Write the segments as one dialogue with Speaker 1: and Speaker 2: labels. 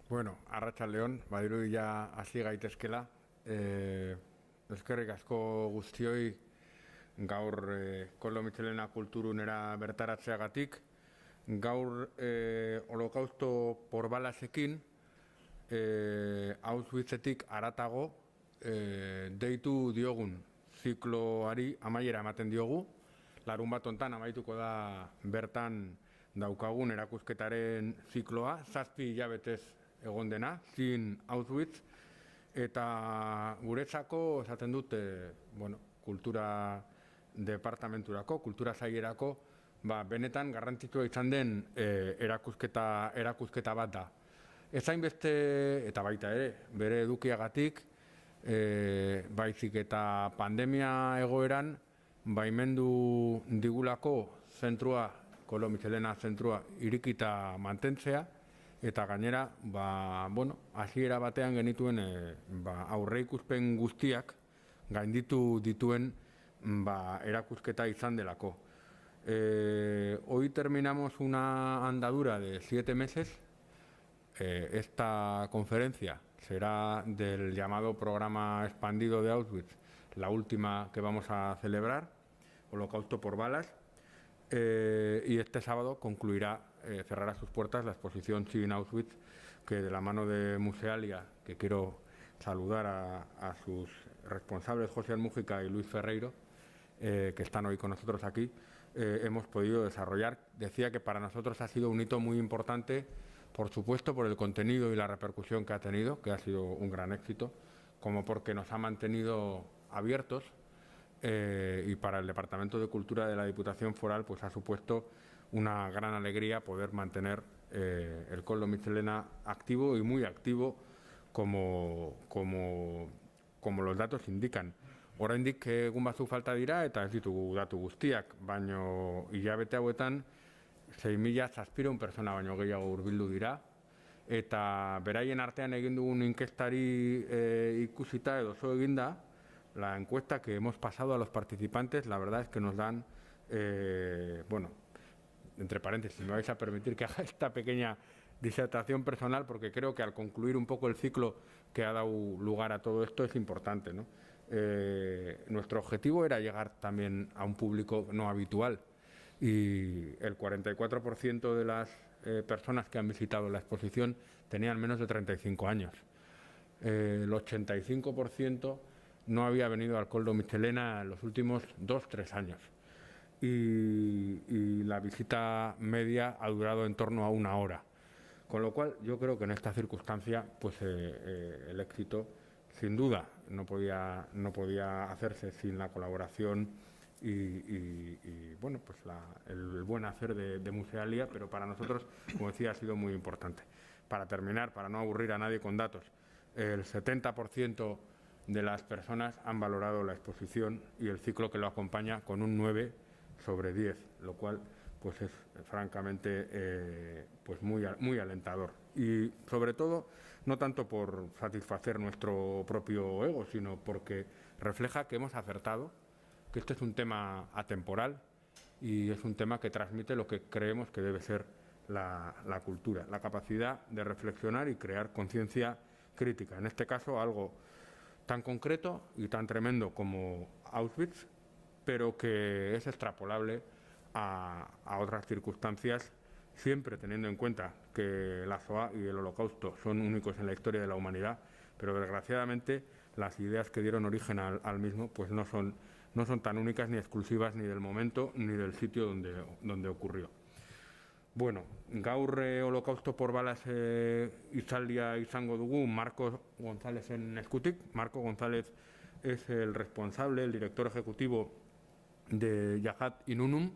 Speaker 1: Bueno, arratsaldeon, badirudi ja hasi gaitezkela. Eskerrik asko guztioi gaur Koldo Mitxelena kulturunera bertaratzeagatik. Gaur holokausto porbalasekin Auschwitzetik haratago deitu diogun zikloari amaiera ematen diogu. Larunbat hontan amaituko da bertan daukagun erakusketaren zikloa, 7 hilabetez egon dena, zin Auschwitz, eta guretzako esaten dut, kultura departamenturako, kultura sailerako, benetan garrantzitsua izan den erakusketa bat da. Ez hainbeste, eta baita ere, bere edukiagatik, baizik eta pandemia egoeran, baimendu digulako zentrua, Koldo Mitxelena zentrua, irikita mantentzea, eta gainera, hasiera batean genituen aurreikuspen guztiak gainditu dituen erakusketa izan delako. Hoy terminamos una andadura de 7 meses. Esta conferencia será del llamado programa expandido de Auschwitz, la última que vamos a celebrar, Holocausto por balas, y este sábado cerrará sus puertas la exposición Sin Auschwitz, que de la mano de Musealia, que quiero saludar a sus responsables, José Mújica y Luis Ferreiro, que están hoy con nosotros aquí, hemos podido desarrollar. Decía que para nosotros ha sido un hito muy importante, por supuesto por el contenido y la repercusión que ha tenido, que ha sido un gran éxito, como porque nos ha mantenido abiertos, y para el Departamento de Cultura de la Diputación Foral pues ha supuesto una gran alegría poder mantener el Koldo Mitxelena activo y muy activo como los datos indican. Oraindik egun batzuk falta dira eta ez ditugu datu guztiak, baino hilabete hauetan 6.700 pertsona baino gehiago hurbildu dira, eta beraien artean egin dugun inkestari ikusita edo zo eginda, la encuesta que hemos pasado a los participantes, la verdad es que nos dan, entre paréntesis, me vais a permitir que haga esta pequeña disertación personal, porque creo que al concluir un poco el ciclo que ha dado lugar a todo esto es importante, ¿no? Nuestro objetivo era llegar también a un público no habitual, y el 44% de las personas que han visitado la exposición tenían menos de 35 años. El 85% no había venido al Koldo Mitxelena en los últimos 2-3 años. Y la visita media ha durado en torno a 1 hora. Con lo cual, yo creo que en esta circunstancia, pues el éxito, sin duda, no podía hacerse sin la colaboración y el buen hacer de Musealia, pero para nosotros, como decía, ha sido muy importante. Para terminar, para no aburrir a nadie con datos, el 70% de las personas han valorado la exposición y el ciclo que lo acompaña con un 9 sobre 10, lo cual pues es francamente muy alentador. Y sobre todo, no tanto por satisfacer nuestro propio ego, sino porque refleja que hemos acertado, que este es un tema atemporal y es un tema que transmite lo que creemos que debe ser la cultura, la capacidad de reflexionar y crear conciencia crítica. En este caso, algo tan concreto y tan tremendo como Auschwitz, pero que es extrapolable a otras circunstancias, siempre teniendo en cuenta que la Shoah y el Holocausto son únicos en la historia de la humanidad, pero desgraciadamente las ideas que dieron origen al mismo pues no son tan únicas ni exclusivas ni del momento ni del sitio donde ocurrió. Bueno, gaur holokausto por balas hitzaldia izango dugu Marco González en eskutik. Marco González es el responsable, el director ejecutivo de Yahad Inunum,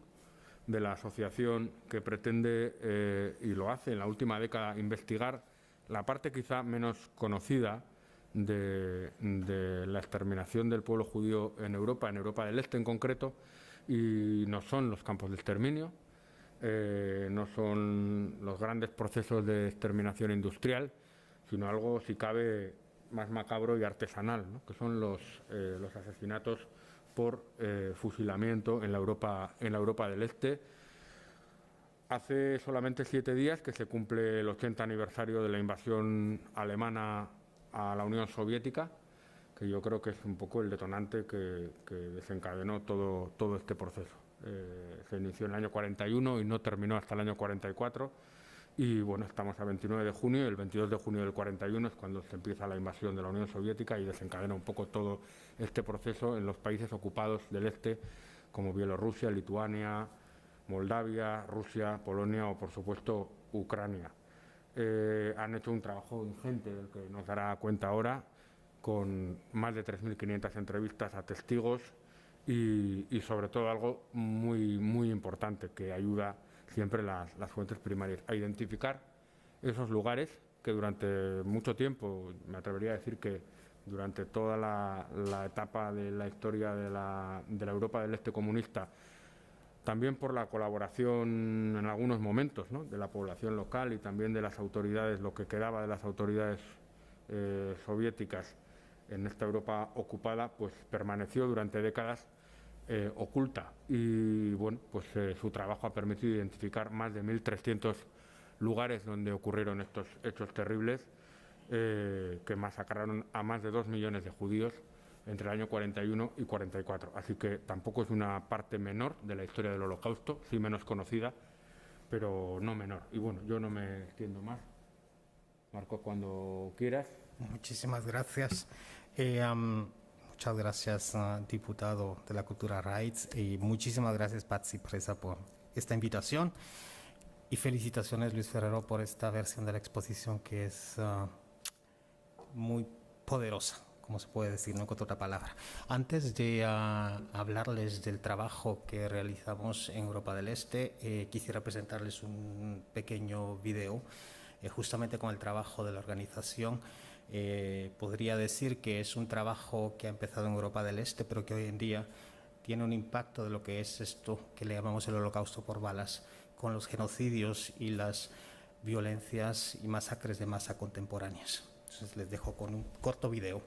Speaker 1: de la asociación que pretende, y lo hace en la última década, investigar la parte quizá menos conocida de la exterminación del pueblo judío en Europa del Este en concreto, y no son los campos de exterminio. No son los grandes procesos de exterminación industrial, sino algo, si cabe, más macabro y artesanal, ¿no? Que son los asesinatos por fusilamiento en la Europa del Este, hace solamente 7 días que se cumple el 80 aniversario de la invasión alemana a la Unión Soviética, que yo creo que es un poco el detonante que desencadenó todo este proceso. Se inició en el año 41 y no terminó hasta el año 44. Y bueno, estamos a 29 de junio y el 22 de junio del 41 es cuando se empieza la invasión de la Unión Soviética y desencadena un poco todo este proceso en los países ocupados del este, como Bielorrusia, Lituania, Moldavia, Rusia, Polonia o, por supuesto, Ucrania. Han hecho un trabajo ingente del que nos dará cuenta ahora, con más de 3.500 entrevistas a testigos y sobre todo algo muy importante que ayuda siempre las fuentes primarias a identificar esos lugares que durante mucho tiempo, me atrevería a decir que durante toda la etapa de la historia de la Europa del Este comunista, también por la colaboración en algunos momentos, ¿no?, de la población local y también de las autoridades, lo que quedaba de las autoridades soviéticas en esta Europa ocupada, pues permaneció durante décadas oculta y bueno, pues su trabajo ha permitido identificar más de 1.300 lugares donde ocurrieron estos hechos terribles que masacraron a más de 2 millones de judíos entre el año 41 y 44. Así que tampoco es una parte menor de la historia del Holocausto, sí menos conocida, pero no menor. Y bueno, yo no me extiendo más. Marco, cuando quieras.
Speaker 2: Muchísimas gracias. Muchas gracias, diputado de la Cultura Rights, y muchísimas gracias, Patsy Presa, por esta invitación. Y felicitaciones, Luis Ferrero, por esta versión de la exposición que es muy poderosa, como se puede decir, no encuentro otra palabra. Antes de hablarles del trabajo que realizamos en Europa del Este, quisiera presentarles un pequeño video, justamente con el trabajo de la organización. Podría decir que es un trabajo que ha empezado en Europa del Este, pero que hoy en día tiene un impacto de lo que es esto que le llamamos el holocausto por balas, con los genocidios y las violencias y masacres de masa contemporáneas. Entonces les dejo con un corto video.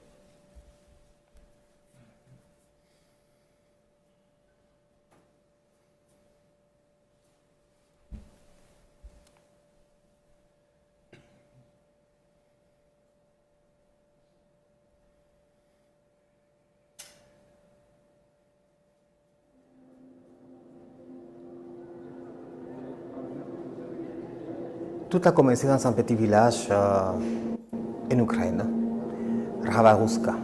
Speaker 2: Tout a commencé dans un petit village en Ukraine, Ravarouska.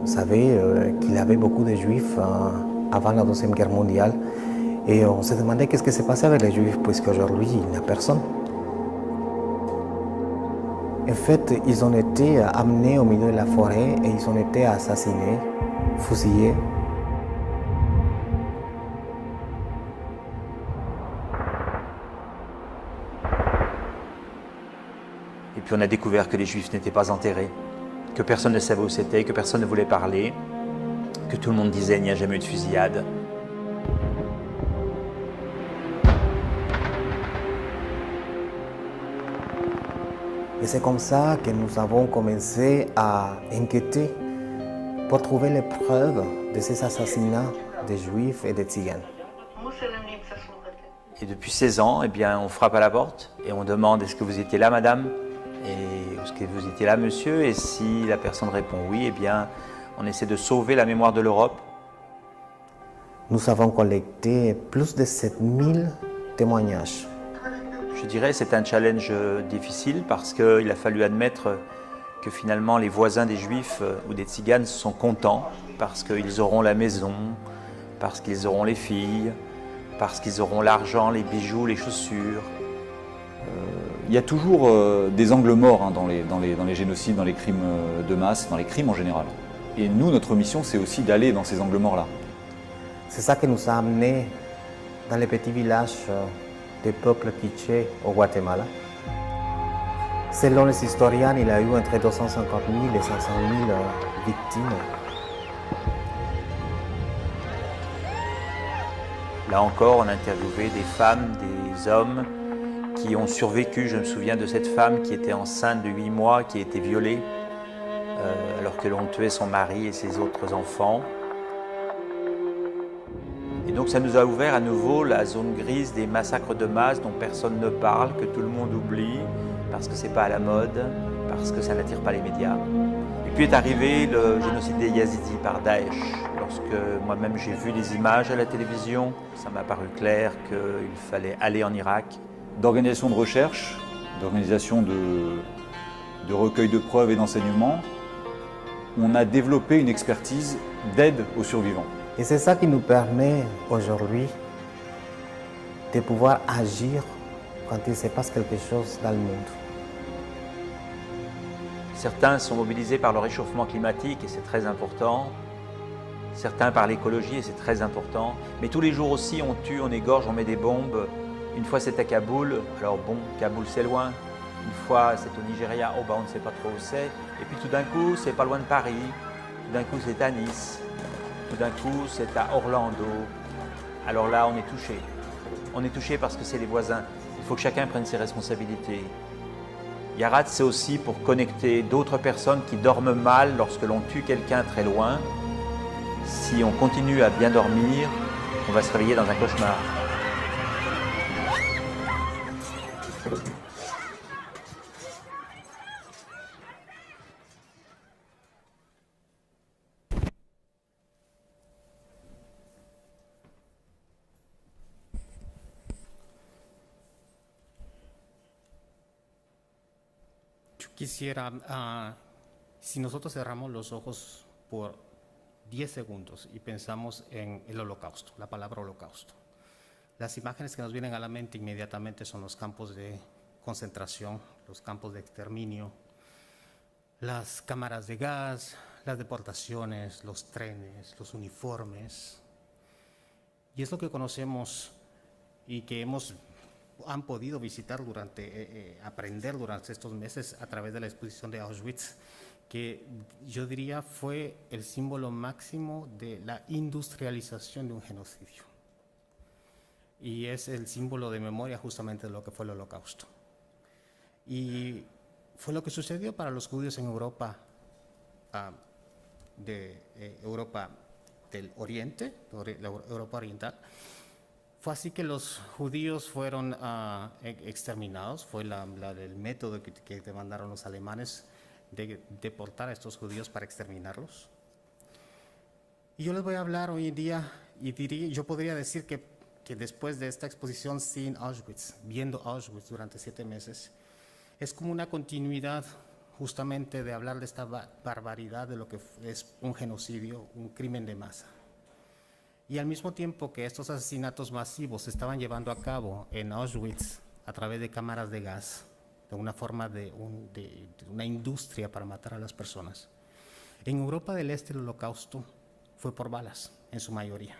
Speaker 2: Vous savez qu'il y avait beaucoup de juifs avant la Deuxième Guerre mondiale et on se demandait qu'est-ce qui s'est passé avec les juifs puisqu'aujourd'hui il n'y a personne. En fait, ils ont été amenés au milieu de la forêt et ils ont été assassinés, fusillés.
Speaker 3: Et puis on a découvert que les Juifs n'étaient pas enterrés, que personne ne savait où c'était, que personne ne voulait parler, que tout le monde disait il n'y a jamais eu de fusillade.
Speaker 2: Et c'est comme ça que nous avons commencé à enquêter pour trouver les preuves de ces assassinats des Juifs et des Tziganes.
Speaker 3: Et depuis 16 ans, eh bien, on frappe à la porte et on demande est-ce que vous étiez là, madame? Et est-ce que vous étiez là, monsieur? Et si la personne répond oui, eh bien, on essaie de sauver la mémoire de l'Europe.
Speaker 2: Nous avons collecté plus de 7000 témoignages.
Speaker 3: Je dirais que c'est un challenge difficile parce qu'il a fallu admettre que finalement les voisins des Juifs ou des Tziganes sont contents parce qu'ils auront la maison, parce qu'ils auront les filles, parce qu'ils auront l'argent, les bijoux, les chaussures.
Speaker 4: Il y a toujours des angles morts dans les génocides, dans les crimes de masse, dans les crimes en général. Et nous, notre mission, c'est aussi d'aller dans ces angles morts-là.
Speaker 2: C'est ça qui nous a amenés dans les petits villages des peuples quichés au Guatemala. Selon les historiens, il y a eu entre 250 000 et 500 000 victimes.
Speaker 3: Là encore, on a interviewé des femmes, des hommes qui ont survécu. Je me souviens de cette femme qui était enceinte de 8 mois, qui a été violée alors que l'on tuait son mari et ses autres enfants. Et donc ça nous a ouvert à nouveau la zone grise des massacres de masse dont personne ne parle, que tout le monde oublie, parce que c'est pas à la mode, parce que ça n'attire pas les médias. Et puis est arrivé le génocide des Yazidis par Daesh. Lorsque moi-même j'ai vu les images à la télévision, ça m'a paru clair qu'il fallait aller en Irak.
Speaker 4: D'organisation de recherche, d'organisation de recueil de preuves et d'enseignements, on a développé une expertise d'aide aux survivants.
Speaker 2: Et c'est ça qui nous permet aujourd'hui de pouvoir agir quand il se passe quelque chose dans le monde.
Speaker 3: Certains sont mobilisés par le réchauffement climatique et c'est très important. Certains par l'écologie et c'est très important. Mais tous les jours aussi on tue, on égorge, on met des bombes. Une fois c'est à Kaboul, alors bon, Kaboul c'est loin. Une fois c'est au Nigeria, oh bah on ne sait pas trop où c'est. Et puis tout d'un coup c'est pas loin de Paris, tout d'un coup c'est à Nice, tout d'un coup c'est à Orlando. Alors là on est touché. On est touché parce que c'est les voisins. Il faut que chacun prenne ses responsabilités. Yarat, c'est aussi pour connecter d'autres personnes qui dorment mal lorsque l'on tue quelqu'un très loin. Si on continue à bien dormir, on va se réveiller dans un cauchemar.
Speaker 2: Yo quisiera, si nosotros cerramos los ojos por 10 segundos y pensamos en el holocausto, la palabra holocausto. Las imágenes que nos vienen a la mente inmediatamente son los campos de concentración, los campos de exterminio, las cámaras de gas, las deportaciones, los trenes, los uniformes. Y es lo que conocemos y que han podido visitar aprender durante estos meses a través de la exposición de Auschwitz, que yo diría fue el símbolo máximo de la industrialización de un genocidio. Y es el símbolo de memoria justamente de lo que fue el Holocausto. Y fue lo que sucedió para los judíos en Europa, Europa del Oriente, la Europa Oriental. Fue así que los judíos fueron exterminados, fue el método que demandaron los alemanes de deportar a estos judíos para exterminarlos. Y yo les voy a hablar hoy en día, y yo podría decir que después de esta exposición sin Auschwitz, viendo Auschwitz durante 7 meses, es como una continuidad justamente de hablar de esta barbaridad de lo que es un genocidio, un crimen de masa. Y al mismo tiempo que estos asesinatos masivos se estaban llevando a cabo en Auschwitz a través de cámaras de gas, de una forma de una industria para matar a las personas, en Europa del Este el Holocausto fue por balas, en su mayoría.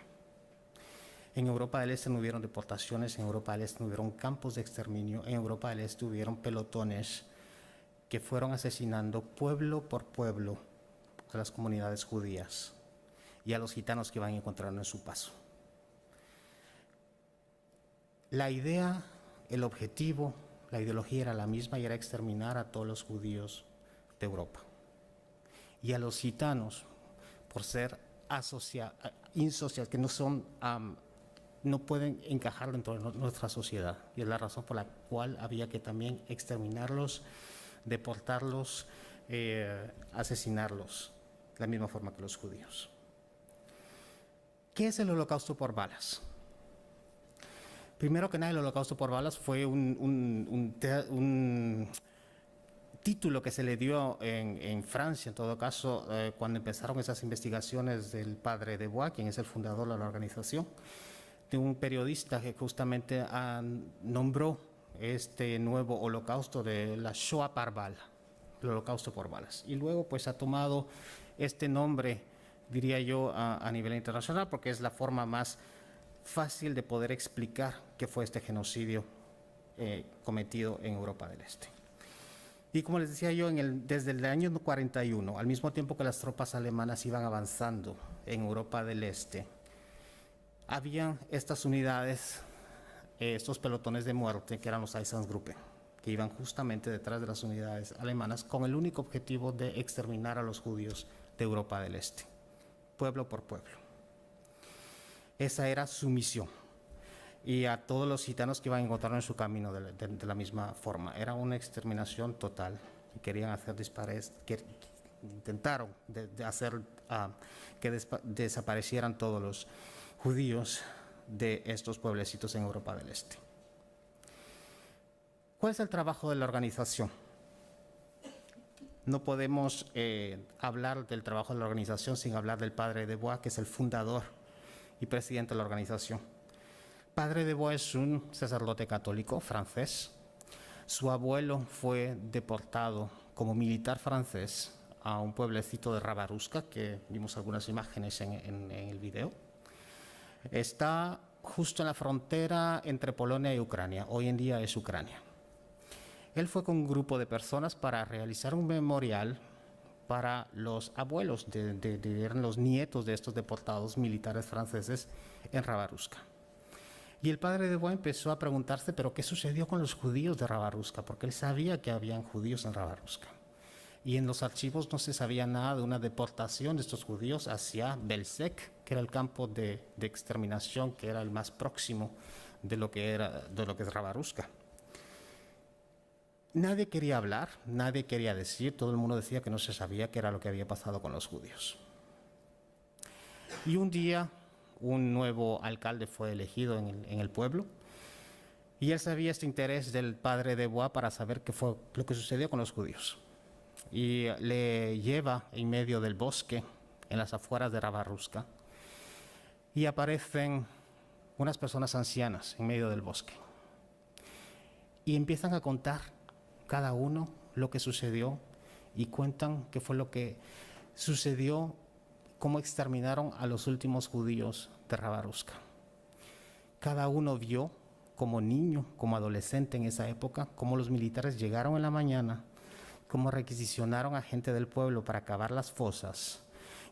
Speaker 2: En Europa del Este no hubieron deportaciones, en Europa del Este no hubieron campos de exterminio, en Europa del Este hubieron pelotones que fueron asesinando pueblo por pueblo a las comunidades judías y a los gitanos que iban encontrando en su paso. La idea, el objetivo, la ideología era la misma y era exterminar a todos los judíos de Europa. Y a los gitanos, por ser insociables, que no pueden encajar dentro de nuestra sociedad. Y es la razón por la cual había que también exterminarlos, deportarlos, asesinarlos, de la misma forma que los judíos. ¿Qué es el holocausto por balas? Primero que nada, el holocausto por balas fue un título que se le dio en Francia, en todo caso, cuando empezaron esas investigaciones del padre Dubois, quien es el fundador de la organización, de un periodista que justamente nombró este nuevo holocausto de la Shoah par bala, el holocausto por balas. Y luego pues ha tomado este nombre, diría yo, a nivel internacional, porque es la forma más fácil de poder explicar qué fue este genocidio cometido en Europa del Este. Y como les decía yo, desde el año 41, al mismo tiempo que las tropas alemanas iban avanzando en Europa del Este, había estas unidades, estos pelotones de muerte, que eran los Einsatzgruppen, que iban justamente detrás de las unidades alemanas con el único objetivo de exterminar a los judíos de Europa del Este, pueblo por pueblo. Esa era su misión. Y a todos los gitanos que iban a encontrar en su camino de la misma forma. Era una exterminación total. Y querían hacer intentaron hacer que desaparecieran todos los judíos de estos pueblecitos en Europa del Este. ¿Cuál es el trabajo de la organización? No podemos hablar del trabajo de la organización sin hablar del padre de Bois, que es el fundador y presidente de la organización. Padre de Bois es un sacerdote católico francés. Su abuelo fue deportado como militar francés a un pueblecito de Rabaruska, que vimos algunas imágenes en el video. Está justo en la frontera entre Polonia y Ucrania. Hoy en día es Ucrania. Él fue con un grupo de personas para realizar un memorial para los abuelos, eran los nietos de estos deportados militares franceses en Rabaruska. Y el padre de Bois empezó a preguntarse, ¿pero qué sucedió con los judíos de Rabaruska? Porque él sabía que habían judíos en Rabaruska. Y en los archivos no se sabía nada de una deportación de estos judíos hacia Belzec, que era el campo de exterminación, que era el más próximo de lo que es Rabaruska. Nadie quería hablar, nadie quería decir, todo el mundo decía que no se sabía qué era lo que había pasado con los judíos. Y un día un nuevo alcalde fue elegido en el pueblo y él sabía este interés del padre de Bois para saber qué fue lo que sucedió con los judíos. Y le lleva en medio del bosque, en las afueras de Rabaruska, y aparecen unas personas ancianas en medio del bosque. Y empiezan a contar cada uno lo que sucedió y cuentan qué fue lo que sucedió, cómo exterminaron a los últimos judíos de Rabaruska. Cada uno vio como niño, como adolescente en esa época, cómo los militares llegaron en la mañana, cómo requisicionaron a gente del pueblo para cavar las fosas,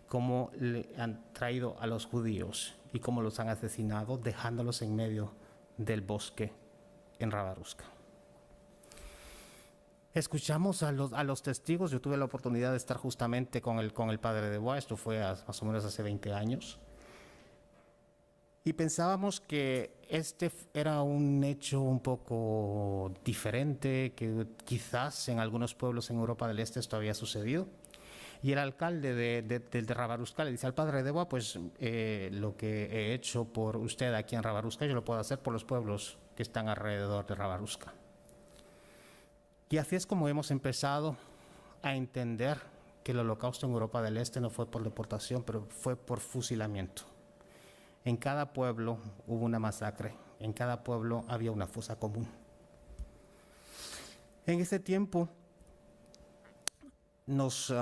Speaker 2: cómo le han traído a los judíos y cómo los han asesinado dejándolos en medio del bosque en Rabaruska. Escuchamos a los testigos. Yo tuve la oportunidad de estar justamente con el padre de Bois, esto fue más o menos hace 20 años. Y pensábamos que este era un hecho un poco diferente, que quizás en algunos pueblos en Europa del Este esto había sucedido. Y el alcalde de Rabaruska le dice al padre de Bois, pues lo que he hecho por usted aquí en Rabaruska, yo lo puedo hacer por los pueblos que están alrededor de Rabaruska. Y así es como hemos empezado a entender que el holocausto en Europa del Este no fue por deportación, pero fue por fusilamiento. En cada pueblo hubo una masacre, en cada pueblo había una fosa común. En ese tiempo nos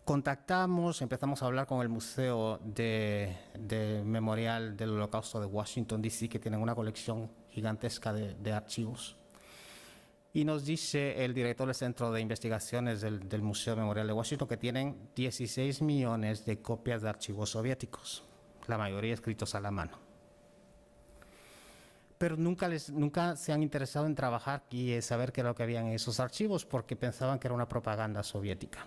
Speaker 2: contactamos, empezamos a hablar con el Museo de Memorial del Holocausto de Washington, D.C., que tienen una colección gigantesca de archivos. Y nos dice el director del Centro de Investigaciones del Museo Memorial de Washington que tienen 16 millones de copias de archivos soviéticos, la mayoría escritos a la mano. Pero nunca se han interesado en trabajar y saber qué era lo que había en esos archivos porque pensaban que era una propaganda soviética.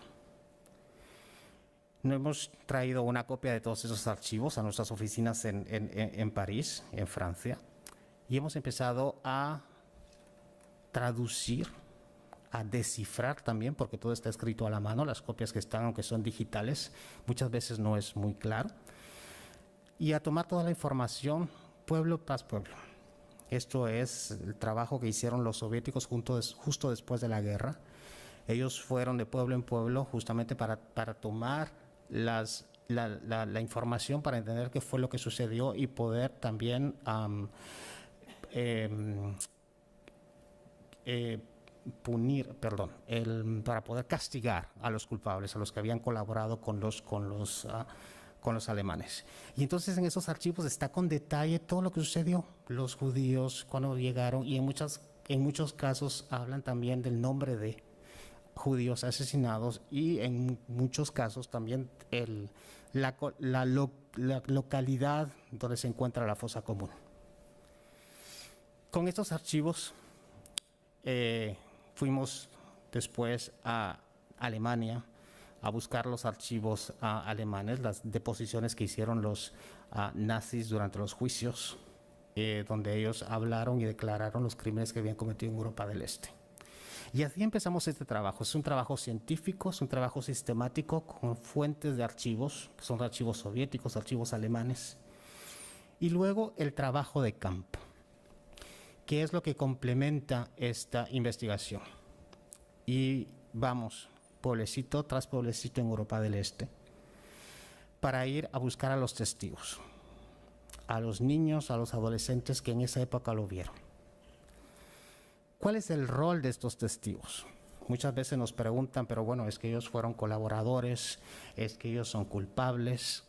Speaker 2: Nos hemos traído una copia de todos esos archivos a nuestras oficinas en París, en Francia, y hemos empezado a traducir, a descifrar también, porque todo está escrito a la mano, las copias que están, aunque son digitales, muchas veces no es muy claro, y a tomar toda la información pueblo tras pueblo. Esto es el trabajo que hicieron los soviéticos justo después de la guerra. Ellos fueron de pueblo en pueblo justamente para tomar la información, para entender qué fue lo que sucedió y poder también para poder castigar a los culpables, a los que habían colaborado con los alemanes. Y entonces en esos archivos está con detalle todo lo que sucedió, los judíos cuando llegaron, y en muchos casos hablan también del nombre de judíos asesinados y en muchos casos también la localidad donde se encuentra la fosa común. Con estos archivos fuimos después a Alemania, a buscar los archivos alemanes, las deposiciones que hicieron los nazis durante los juicios, donde ellos hablaron y declararon los crímenes que habían cometido en Europa del Este. Y así empezamos este trabajo. Es un trabajo científico, es un trabajo sistemático con fuentes de archivos, que son archivos soviéticos, archivos alemanes. Y luego el trabajo de campo, que es lo que complementa esta investigación. Y vamos, pueblecito tras pueblecito en Europa del Este, para ir a buscar a los testigos, a los niños, a los adolescentes que en esa época lo vieron. ¿Cuál es el rol de estos testigos? Muchas veces nos preguntan, pero bueno, es que ellos fueron colaboradores, es que ellos son culpables.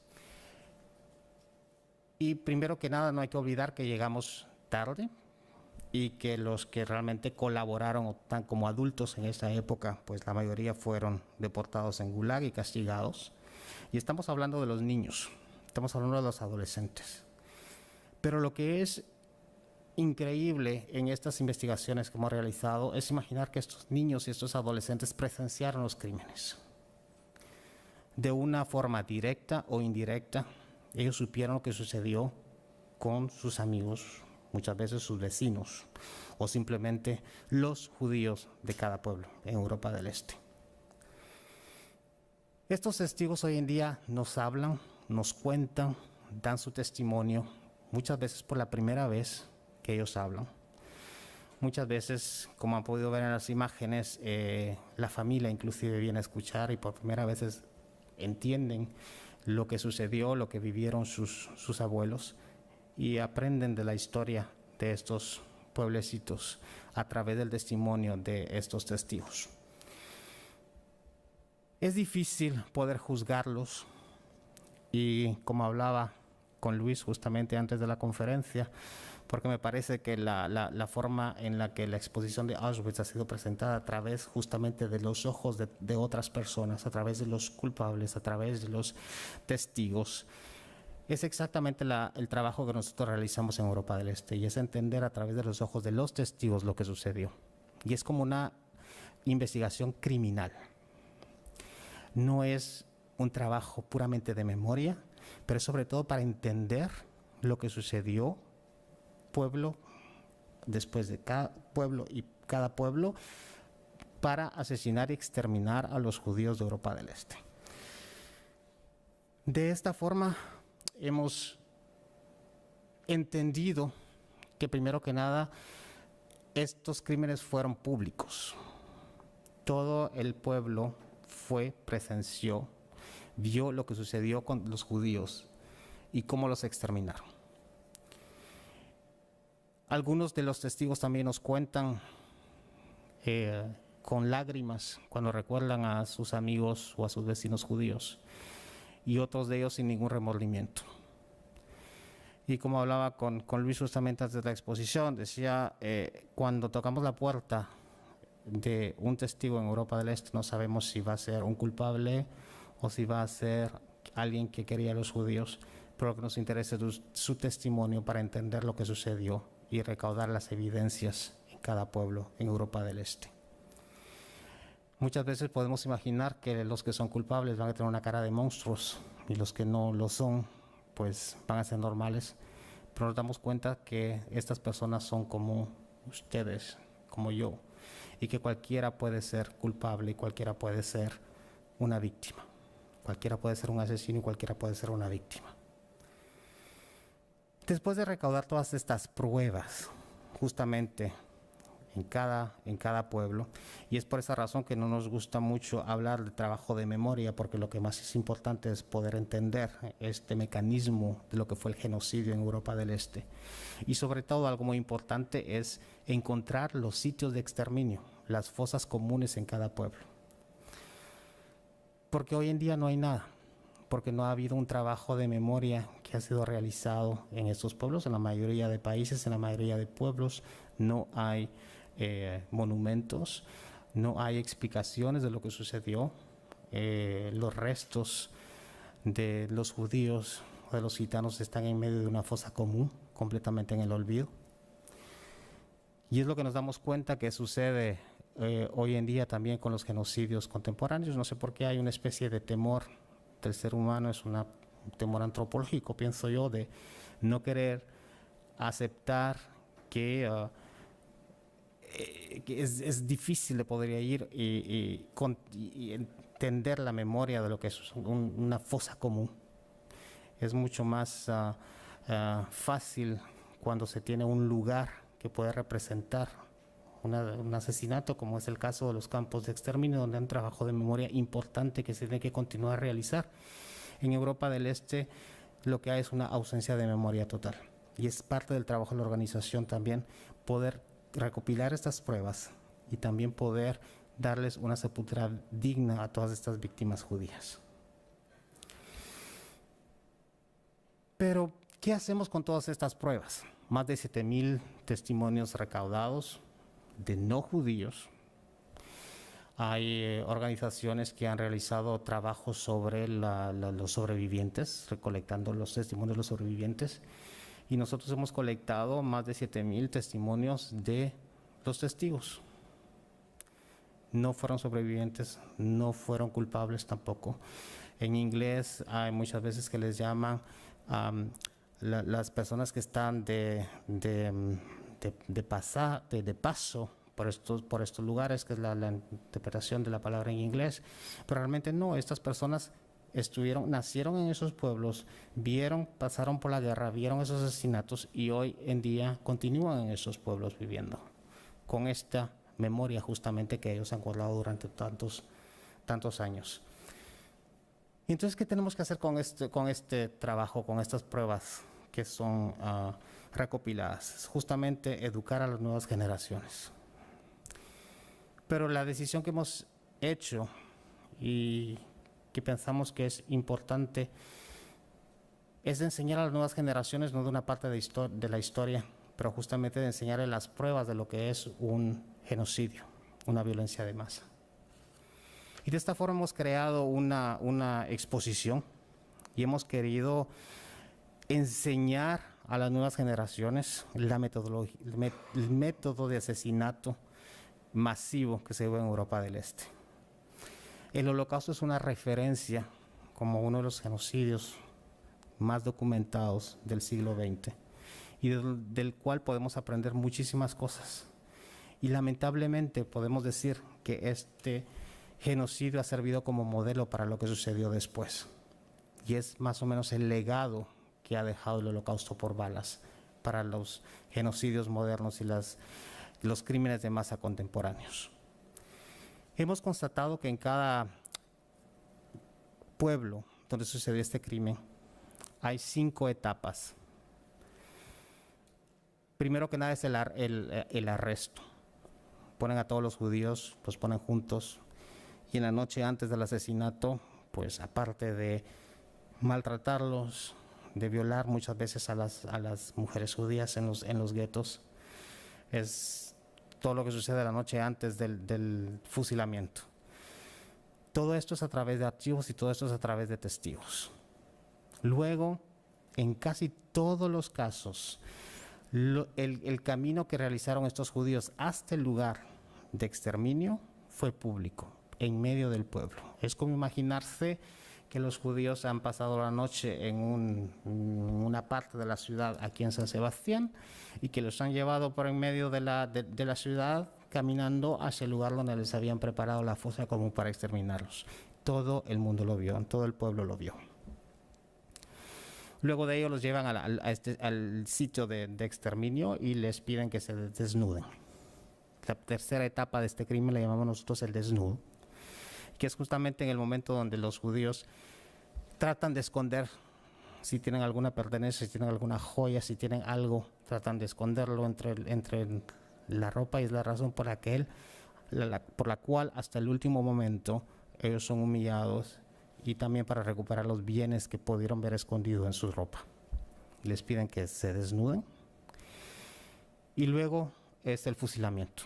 Speaker 2: Y primero que nada, no hay que olvidar que llegamos tarde y que los que realmente colaboraron tan como adultos en esa época, pues la mayoría fueron deportados en Gulag y castigados. Y estamos hablando de los niños, estamos hablando de los adolescentes. Pero lo que es increíble en estas investigaciones que hemos realizado es imaginar que estos niños y estos adolescentes presenciaron los crímenes. De una forma directa o indirecta, ellos supieron lo que sucedió con sus amigos, muchas veces sus vecinos, o simplemente los judíos de cada pueblo en Europa del Este. Estos testigos hoy en día nos hablan, nos cuentan, dan su testimonio, muchas veces por la primera vez que ellos hablan. Muchas veces, como han podido ver en las imágenes, la familia inclusive viene a escuchar y por primera vez entienden lo que sucedió, lo que vivieron sus abuelos y aprenden de la historia de estos pueblecitos a través del testimonio de estos testigos. Es difícil poder juzgarlos y como hablaba con Luis justamente antes de la conferencia, porque me parece que la forma en la que la exposición de Auschwitz ha sido presentada a través justamente de los ojos de otras personas, a través de los culpables, a través de los testigos, es exactamente el trabajo que nosotros realizamos en Europa del Este, y es entender a través de los ojos de los testigos lo que sucedió. Y es como una investigación criminal. No es un trabajo puramente de memoria, pero sobre todo para entender lo que sucedió pueblo después de cada pueblo y cada pueblo para asesinar y exterminar a los judíos de Europa del Este. De esta forma hemos entendido que primero que nada estos crímenes fueron públicos. Todo el pueblo presenció, vio lo que sucedió con los judíos y cómo los exterminaron. Algunos de los testigos también nos cuentan con lágrimas cuando recuerdan a sus amigos o a sus vecinos judíos, y otros de ellos sin ningún remordimiento. Y como hablaba con Luis justamente antes de la exposición, decía, cuando tocamos la puerta de un testigo en Europa del Este, no sabemos si va a ser un culpable o si va a ser alguien que quería a los judíos, pero lo que nos interesa es su testimonio para entender lo que sucedió y recaudar las evidencias en cada pueblo en Europa del Este. Muchas veces podemos imaginar que los que son culpables van a tener una cara de monstruos y los que no lo son, pues van a ser normales, pero nos damos cuenta que estas personas son como ustedes, como yo, y que cualquiera puede ser culpable y cualquiera puede ser una víctima. Cualquiera puede ser un asesino y cualquiera puede ser una víctima. Después de recaudar todas estas pruebas, justamente en cada pueblo, y es por esa razón que no nos gusta mucho hablar de trabajo de memoria, porque lo que más es importante es poder entender este mecanismo de lo que fue el genocidio en Europa del Este. Y sobre todo algo muy importante es encontrar los sitios de exterminio, las fosas comunes en cada pueblo. Porque hoy en día no hay nada, porque no ha habido un trabajo de memoria que ha sido realizado en estos pueblos. En la mayoría de países, en la mayoría de pueblos, no hay monumentos, no hay explicaciones de lo que sucedió. Los restos de los judíos o de los gitanos están en medio de una fosa común, completamente en el olvido. Y es lo que nos damos cuenta que sucede hoy en día también con los genocidios contemporáneos. No sé por qué hay una especie de temor del ser humano, es un temor antropológico, pienso yo, de no querer aceptar que es difícil de poder ir y entender la memoria de lo que es una fosa común. Es mucho más fácil cuando se tiene un lugar que puede representar un asesinato, como es el caso de los campos de exterminio, donde hay un trabajo de memoria importante que se tiene que continuar a realizar. En Europa del Este lo que hay es una ausencia de memoria total, y es parte del trabajo de la organización también poder recopilar estas pruebas y también poder darles una sepultura digna a todas estas víctimas judías. Pero, ¿qué hacemos con todas estas pruebas? Más de 7,000 testimonios recaudados de no judíos. Hay organizaciones que han realizado trabajos sobre los sobrevivientes, recolectando los testimonios de los sobrevivientes. Y nosotros hemos colectado más de 7,000 testimonios de los testigos. No fueron sobrevivientes, no fueron culpables tampoco. En inglés hay muchas veces que les llaman las personas que están de paso por estos lugares, que es la interpretación de la palabra en inglés. Pero realmente no, estas personas nacieron en esos pueblos, pasaron por la guerra, vieron esos asesinatos y hoy en día continúan en esos pueblos viviendo, con esta memoria justamente que ellos han guardado durante tantos años. Y entonces, ¿qué tenemos que hacer con este trabajo, con estas pruebas que son recopiladas? Justamente educar a las nuevas generaciones. Pero la decisión que hemos hecho y que pensamos que es importante es de enseñar a las nuevas generaciones, no de una parte de la historia, pero justamente de enseñarles las pruebas de lo que es un genocidio, una violencia de masa. Y de esta forma hemos creado una exposición y hemos querido enseñar a las nuevas generaciones el método de asesinato masivo que se ve en Europa del Este. El Holocausto es una referencia como uno de los genocidios más documentados del siglo XX y del cual podemos aprender muchísimas cosas. Y lamentablemente podemos decir que este genocidio ha servido como modelo para lo que sucedió después. Y es más o menos el legado que ha dejado el Holocausto por balas para los genocidios modernos y los crímenes de masa contemporáneos. Hemos constatado que en cada pueblo donde sucedió este crimen hay 5 etapas. Primero que nada es el arresto. Ponen a todos los judíos, los ponen juntos, y en la noche antes del asesinato, pues aparte de maltratarlos, de violar muchas veces a las mujeres judías en los guetos, es todo lo que sucede la noche antes del fusilamiento. Todo esto es a través de archivos y todo esto es a través de testigos. Luego, en casi todos los casos, el camino que realizaron estos judíos hasta el lugar de exterminio fue público, en medio del pueblo. Es como imaginarse que los judíos han pasado la noche en una parte de la ciudad aquí en San Sebastián y que los han llevado por en medio de la ciudad caminando hacia el lugar donde les habían preparado la fosa común para exterminarlos. Todo el mundo lo vio, todo el pueblo lo vio. Luego de ello los llevan al sitio de exterminio y les piden que se desnuden. La tercera etapa de este crimen la llamamos nosotros el desnudo, que es justamente en el momento donde los judíos tratan de esconder si tienen alguna pertenencia, si tienen alguna joya, si tienen algo, tratan de esconderlo entre la ropa, y es la razón por la cual hasta el último momento ellos son humillados, y también para recuperar los bienes que pudieron ver escondidos en su ropa. Les piden que se desnuden y luego es el fusilamiento.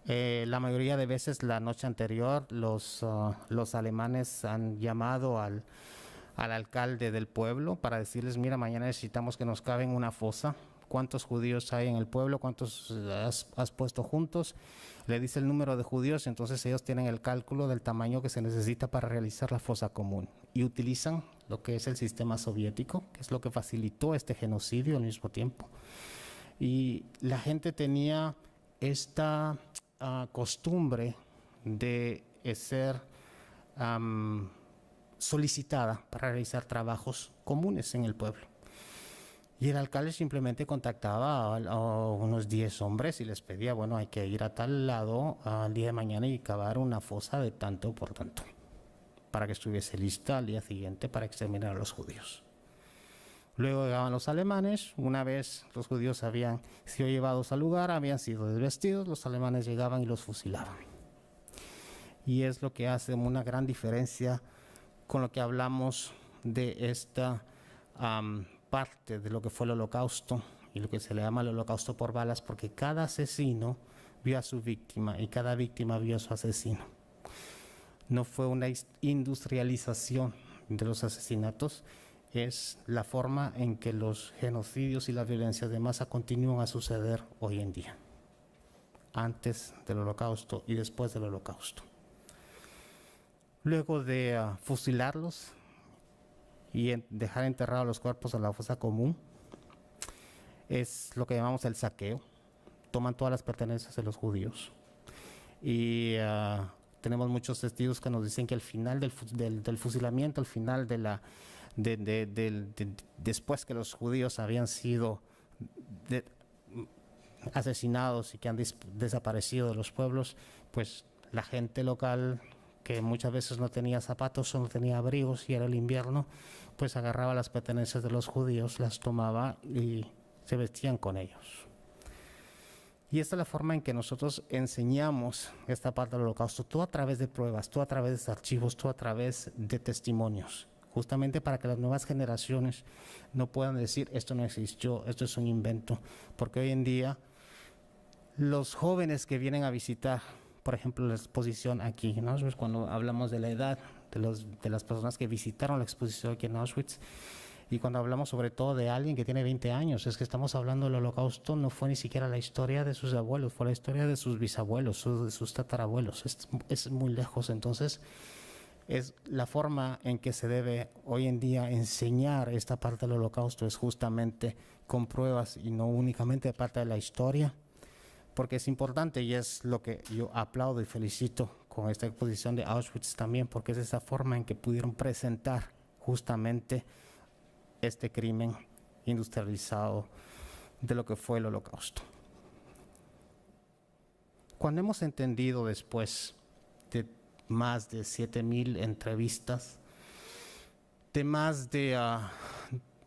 Speaker 2: La mayoría de veces la noche anterior los alemanes han llamado al alcalde del pueblo para decirles, mira, mañana necesitamos que nos caben una fosa. ¿Cuántos judíos hay en el pueblo? ¿Cuántos has puesto juntos? Le dice el número de judíos, entonces ellos tienen el cálculo del tamaño que se necesita para realizar la fosa común. Y utilizan lo que es el sistema soviético, que es lo que facilitó este genocidio al mismo tiempo. Y la gente tenía esta costumbre de ser solicitada para realizar trabajos comunes en el pueblo. Y el alcalde simplemente contactaba a unos 10 hombres y les pedía, bueno, hay que ir a tal lado al día de mañana y cavar una fosa de tanto por tanto, para que estuviese lista al día siguiente para exterminar a los judíos. Luego llegaban los alemanes, una vez los judíos habían sido llevados al lugar, habían sido desvestidos, los alemanes llegaban y los fusilaban. Y es lo que hace una gran diferencia con lo que hablamos de esta parte de lo que fue el Holocausto y lo que se le llama el Holocausto por balas, porque cada asesino vio a su víctima y cada víctima vio a su asesino. No fue una industrialización de los asesinatos, es la forma en que los genocidios y las violencias de masa continúan a suceder hoy en día, antes del Holocausto y después del Holocausto. Luego de fusilarlos y dejar enterrados los cuerpos en la fosa común, es lo que llamamos el saqueo. Toman todas las pertenencias de los judíos. Y tenemos muchos testigos que nos dicen que al final del fusilamiento, al final después que los judíos habían sido asesinados y que han desaparecido de los pueblos, pues la gente local, que muchas veces no tenía zapatos o no tenía abrigos y era el invierno, pues agarraba las pertenencias de los judíos, las tomaba y se vestían con ellos. Y esta es la forma en que nosotros enseñamos esta parte del Holocausto, todo a través de pruebas, todo a través de archivos, todo a través de testimonios, justamente para que las nuevas generaciones no puedan decir esto no existió, esto es un invento, porque hoy en día los jóvenes que vienen a visitar, por ejemplo, la exposición aquí en Auschwitz, cuando hablamos de la edad de las personas que visitaron la exposición aquí en Auschwitz, y cuando hablamos sobre todo de alguien que tiene 20 años, es que estamos hablando del Holocausto, no fue ni siquiera la historia de sus abuelos, fue la historia de sus bisabuelos, de sus tatarabuelos, es muy lejos. Entonces, es la forma en que se debe hoy en día enseñar esta parte del Holocausto, es justamente con pruebas y no únicamente parte de la historia, porque es importante y es lo que yo aplaudo y felicito con esta exposición de Auschwitz también, porque es esa forma en que pudieron presentar justamente este crimen industrializado de lo que fue el Holocausto. Cuando hemos entendido después de más de 7,000 entrevistas, de más de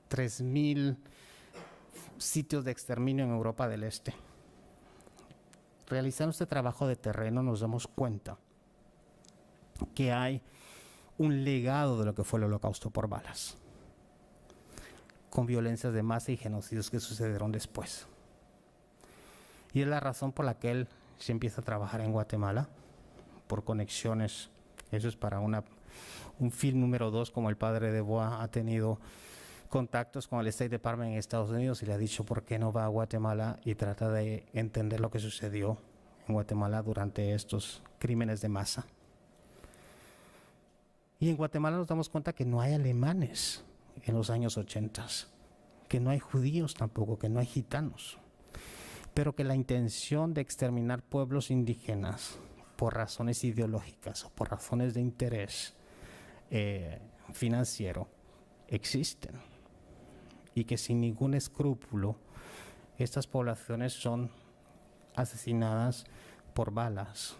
Speaker 2: 3,000 sitios de exterminio en Europa del Este, realizando este trabajo de terreno nos damos cuenta que hay un legado de lo que fue el Holocausto por balas, con violencias de masa y genocidios que sucedieron después. Y es la razón por la que él se empieza a trabajar en Guatemala, por conexiones. Eso es para un film número 2, como el padre de Boa ha tenido contactos con el State Department en Estados Unidos y le ha dicho por qué no va a Guatemala y trata de entender lo que sucedió en Guatemala durante estos crímenes de masa. Y en Guatemala nos damos cuenta que no hay alemanes en los años 80, que no hay judíos tampoco, que no hay gitanos, pero que la intención de exterminar pueblos indígenas por razones ideológicas o por razones de interés financiero existen, y que sin ningún escrúpulo estas poblaciones son asesinadas por balas,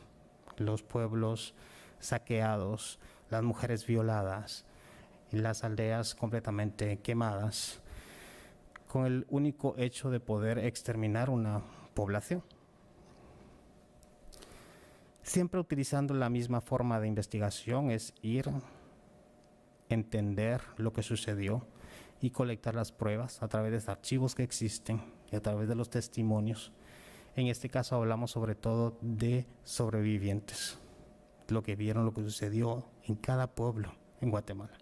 Speaker 2: los pueblos saqueados, las mujeres violadas, las aldeas completamente quemadas, con el único hecho de poder exterminar una población. Siempre utilizando la misma forma de investigación, es ir, entender lo que sucedió y colectar las pruebas a través de los archivos que existen y a través de los testimonios. En este caso hablamos sobre todo de sobrevivientes, lo que vieron, lo que sucedió en cada pueblo en Guatemala.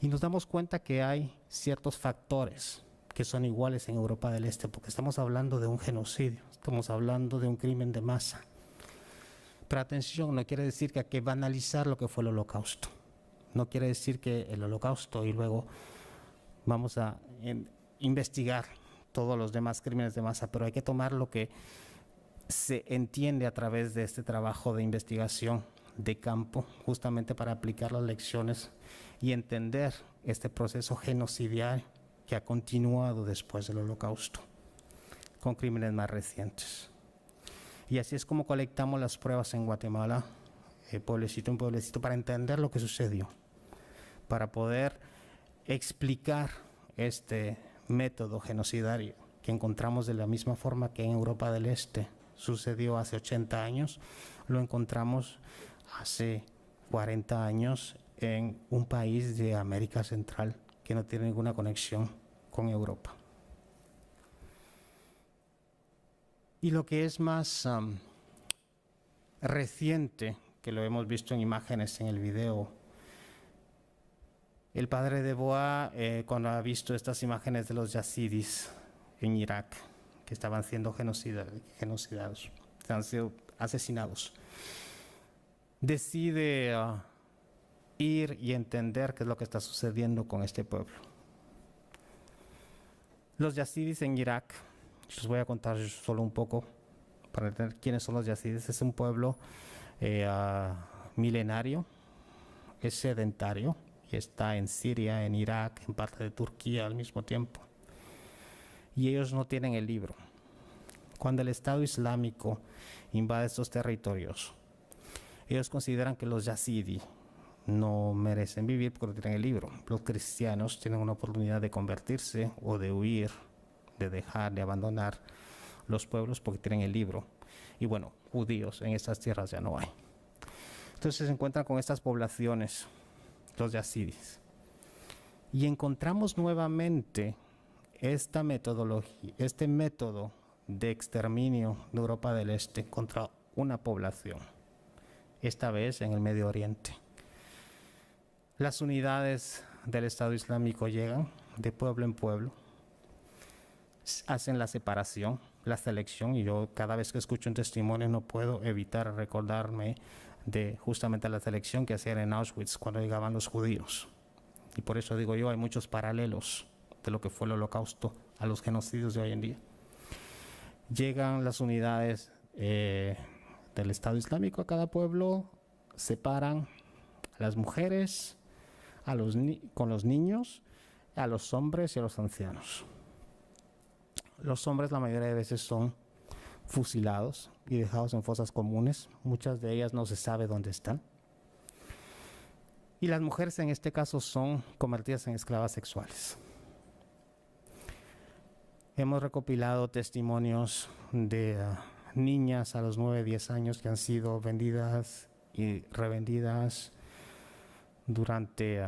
Speaker 2: Y nos damos cuenta que hay ciertos factores que son iguales en Europa del Este, porque estamos hablando de un genocidio, estamos hablando de un crimen de masa. Pero atención, no quiere decir que hay que banalizar lo que fue el Holocausto. No quiere decir que el Holocausto y luego vamos a investigar todos los demás crímenes de masa, pero hay que tomar lo que se entiende a través de este trabajo de investigación de campo, justamente para aplicar las lecciones y entender este proceso genocidiario que ha continuado después del Holocausto, con crímenes más recientes. Y así es como colectamos las pruebas en Guatemala, pueblecito en pueblecito, para entender lo que sucedió, para poder explicar este método genocidario que encontramos de la misma forma que en Europa del Este sucedió hace 80 años, lo encontramos hace 40 años en un país de América Central que no tiene ninguna conexión con Europa. Y lo que es más reciente, que lo hemos visto en imágenes en el video, el padre de Boa, cuando ha visto estas imágenes de los yazidis en Irak, que estaban siendo genocidados, han sido asesinados, decide ir y entender qué es lo que está sucediendo con este pueblo. Los yazidis en Irak, les voy a contar solo un poco para entender quiénes son los yazidis. Es un pueblo milenario, es sedentario y está en Siria, en Irak, en parte de Turquía al mismo tiempo. Y ellos no tienen el libro. Cuando el Estado Islámico invade estos territorios, ellos consideran que los yazidi no merecen vivir porque no tienen el libro. Los cristianos tienen una oportunidad de convertirse o de huir, de dejar, de abandonar los pueblos porque tienen el libro. Y bueno, judíos en estas tierras ya no hay. Entonces se encuentran con estas poblaciones, los yazidis. Y encontramos nuevamente esta metodología, este método de exterminio de Europa del Este contra una población, esta vez en el Medio Oriente. Las unidades del Estado Islámico llegan de pueblo en pueblo, hacen la separación, la selección, y yo cada vez que escucho un testimonio no puedo evitar recordarme de justamente la selección que hacían en Auschwitz cuando llegaban los judíos. Y por eso digo yo, hay muchos paralelos de lo que fue el Holocausto a los genocidios de hoy en día. Llegan las unidades del Estado Islámico a cada pueblo, separan a las mujeres, con los niños, a los hombres y a los ancianos. Los hombres la mayoría de veces son fusilados y dejados en fosas comunes. Muchas de ellas no se sabe dónde están. Y las mujeres en este caso son convertidas en esclavas sexuales. Hemos recopilado testimonios de niñas a los 9, 10 años que han sido vendidas y revendidas durante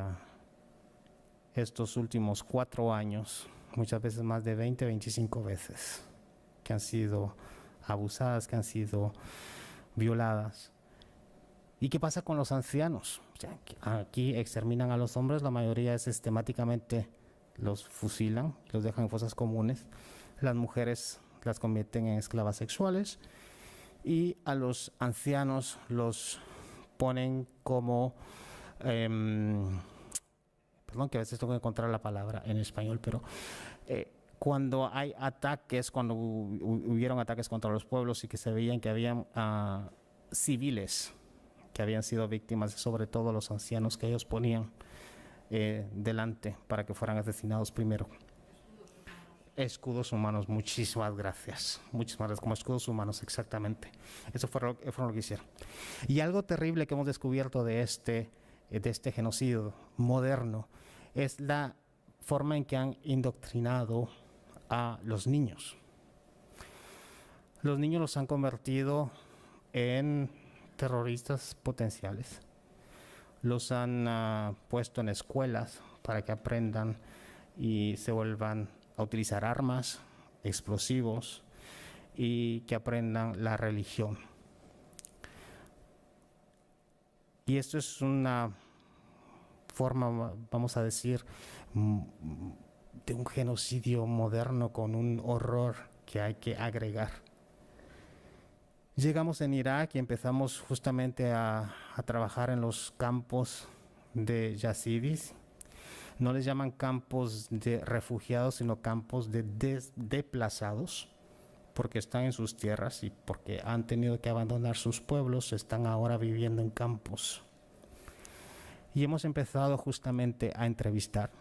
Speaker 2: estos últimos 4 años, muchas veces más de 20, 25 veces, que han sido abusadas, que han sido violadas. ¿Y qué pasa con los ancianos? O sea, aquí exterminan a los hombres, la mayoría sistemáticamente los fusilan, los dejan en fosas comunes. Las mujeres las convierten en esclavas sexuales y a los ancianos los ponen como perdón que a veces tengo que encontrar la palabra en español, pero cuando hay ataques, cuando hubieron ataques contra los pueblos y que se veían que habían civiles que habían sido víctimas, sobre todo los ancianos que ellos ponían delante para que fueran asesinados primero. Escudos humanos, muchísimas gracias, como escudos humanos, exactamente. Eso fue lo que hicieron. Y algo terrible que hemos descubierto de este genocidio moderno es la forma en que han indoctrinado a los niños. Los niños los han convertido en terroristas potenciales. Los han puesto en escuelas para que aprendan y se vuelvan a utilizar armas, explosivos, y que aprendan la religión. Y esto es una forma, vamos a decir, de un genocidio moderno con un horror que hay que agregar. Llegamos en Irak y empezamos justamente a trabajar en los campos de yazidis. No les llaman campos de refugiados, sino campos de desplazados, porque están en sus tierras y porque han tenido que abandonar sus pueblos, están ahora viviendo en campos. Y hemos empezado justamente a entrevistar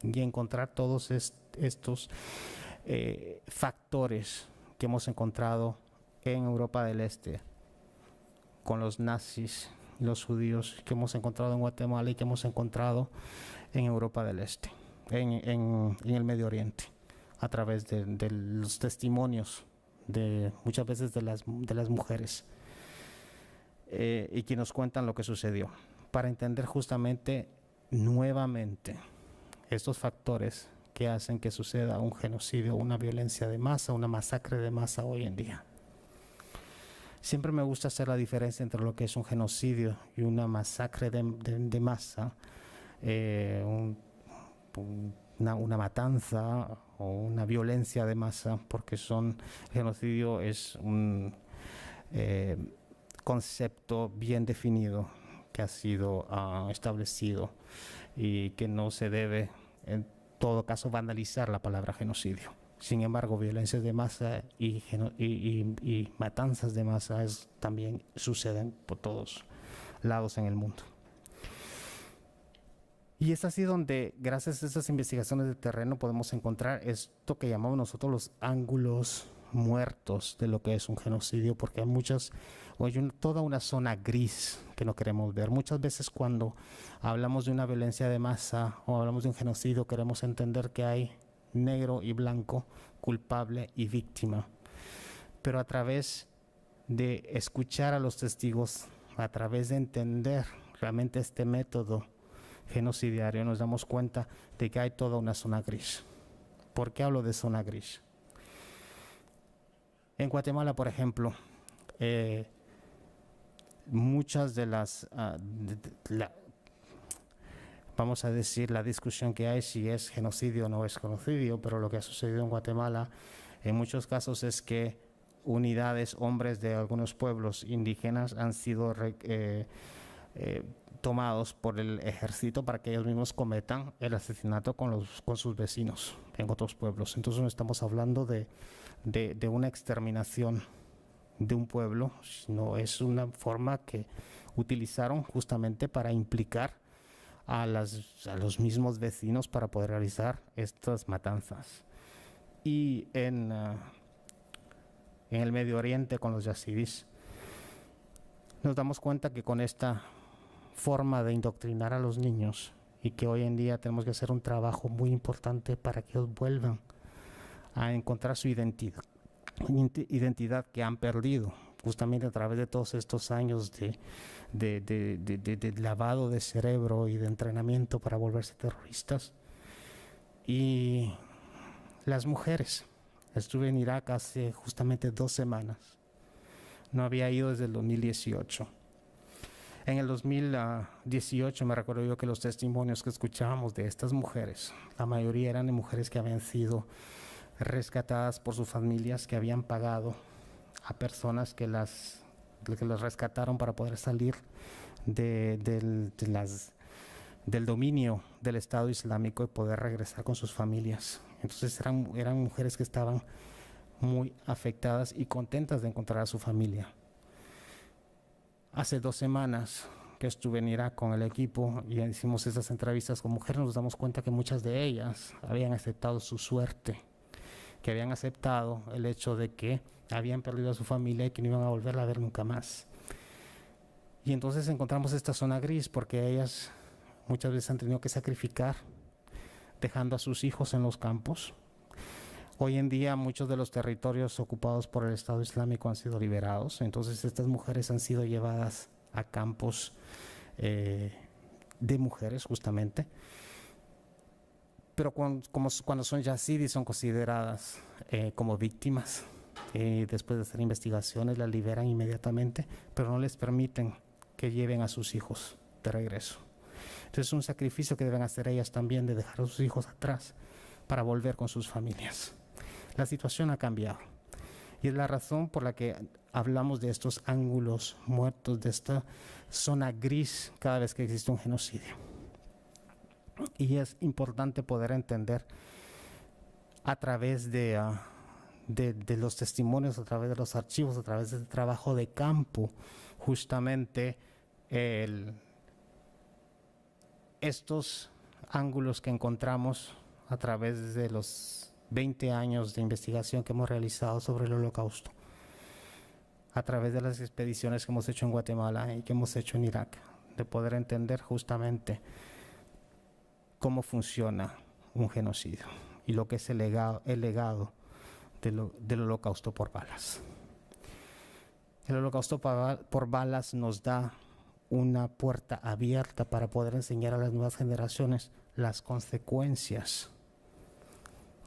Speaker 2: y encontrar todos estos factores que hemos encontrado en Europa del Este, con los nazis, los judíos, que hemos encontrado en Guatemala y que hemos encontrado en Europa del Este, en el Medio Oriente, a través de los testimonios muchas veces de las mujeres, y que nos cuentan lo que sucedió, para entender justamente nuevamente estos factores que hacen que suceda un genocidio, una violencia de masa, una masacre de masa hoy en día. Siempre me gusta hacer la diferencia entre lo que es un genocidio y una masacre de masa, una matanza o una violencia de masa, porque genocidio es un concepto bien definido que ha sido establecido y que no se debe en todo caso vandalizar la palabra genocidio. Sin embargo, violencias de masa y matanzas de masa también suceden por todos lados en el mundo. Y es así donde, gracias a esas investigaciones de terreno, podemos encontrar esto que llamamos nosotros los ángulos muertos de lo que es un genocidio, porque hay toda una zona gris que no queremos ver. Muchas veces cuando hablamos de una violencia de masa o hablamos de un genocidio, queremos entender que hay negro y blanco, culpable y víctima. Pero a través de escuchar a los testigos, a través de entender realmente este método genocidiario, nos damos cuenta de que hay toda una zona gris. ¿Por qué hablo de zona gris? En Guatemala, por ejemplo, muchas de las vamos a decir, la discusión que hay si es genocidio o no es genocidio, pero lo que ha sucedido en Guatemala en muchos casos es que unidades, hombres de algunos pueblos indígenas han sido tomados por el ejército para que ellos mismos cometan el asesinato con sus vecinos en otros pueblos. Entonces no estamos hablando de una exterminación de un pueblo, sino es una forma que utilizaron justamente para implicar a los mismos vecinos para poder realizar estas matanzas. Y en el Medio Oriente con los yazidis nos damos cuenta que con esta forma de indoctrinar a los niños, y que hoy en día tenemos que hacer un trabajo muy importante para que ellos vuelvan a encontrar su identidad que han perdido justamente a través de todos estos años de lavado de cerebro y de entrenamiento para volverse terroristas. Y las mujeres, estuve en Irak hace justamente 2 semanas, no había ido desde el 2018. En el 2018 me recuerdo yo que los testimonios que escuchábamos de estas mujeres, la mayoría eran de mujeres que habían sido rescatadas por sus familias, que habían pagado a personas que las rescataron para poder salir del dominio del Estado Islámico y poder regresar con sus familias. Entonces eran mujeres que estaban muy afectadas y contentas de encontrar a su familia. Hace 2 semanas que estuve en Irak con el equipo y hicimos esas entrevistas con mujeres, nos damos cuenta que muchas de ellas habían aceptado su suerte, que habían aceptado el hecho de que habían perdido a su familia y que no iban a volverla a ver nunca más. Y entonces encontramos esta zona gris porque ellas muchas veces han tenido que sacrificar dejando a sus hijos en los campos. Hoy en día muchos de los territorios ocupados por el Estado Islámico han sido liberados, entonces estas mujeres han sido llevadas a campos de mujeres justamente, pero cuando son yazidis son consideradas como víctimas. Después de hacer investigaciones las liberan inmediatamente, pero no les permiten que lleven a sus hijos de regreso. Entonces es un sacrificio que deben hacer ellas también, de dejar a sus hijos atrás para volver con sus familias. La situación ha cambiado y es la razón por la que hablamos de estos ángulos muertos, de esta zona gris cada vez que existe un genocidio. Y es importante poder entender a través de los testimonios, a través de los archivos, a través del trabajo de campo, justamente estos ángulos que encontramos a través de los 20 años de investigación que hemos realizado sobre el Holocausto, a través de las expediciones que hemos hecho en Guatemala y que hemos hecho en Irak, de poder entender justamente cómo funciona un genocidio y lo que es el legado del holocausto por balas. El holocausto por balas nos da una puerta abierta para poder enseñar a las nuevas generaciones las consecuencias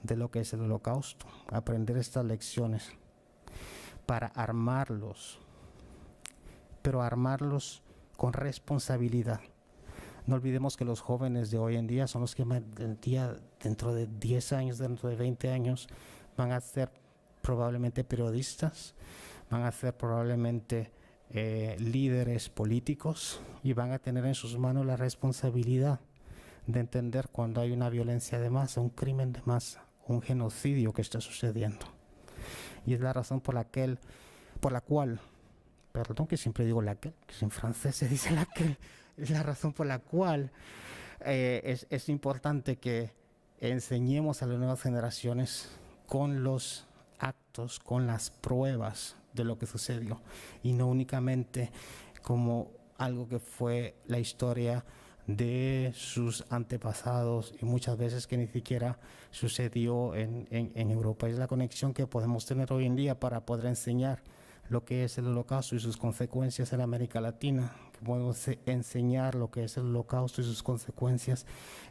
Speaker 2: de lo que es el holocausto, aprender estas lecciones para armarlos, pero armarlos con responsabilidad. No olvidemos que los jóvenes de hoy en día son los que dentro de 10 años, dentro de 20 años, van a ser probablemente periodistas, van a ser probablemente líderes políticos y van a tener en sus manos la responsabilidad de entender cuando hay una violencia de masa, un crimen de masa, un genocidio que está sucediendo. Y es la razón por la cual, perdón que siempre digo laquelle, que en francés se dice laquelle, es la razón por la cual es importante que enseñemos a las nuevas generaciones con los actos, con las pruebas de lo que sucedió y no únicamente como algo que fue la historia de sus antepasados y muchas veces que ni siquiera sucedió en Europa. Es la conexión que podemos tener hoy en día para poder enseñar lo que es el Holocausto y sus consecuencias en América Latina, que podemos enseñar lo que es el Holocausto y sus consecuencias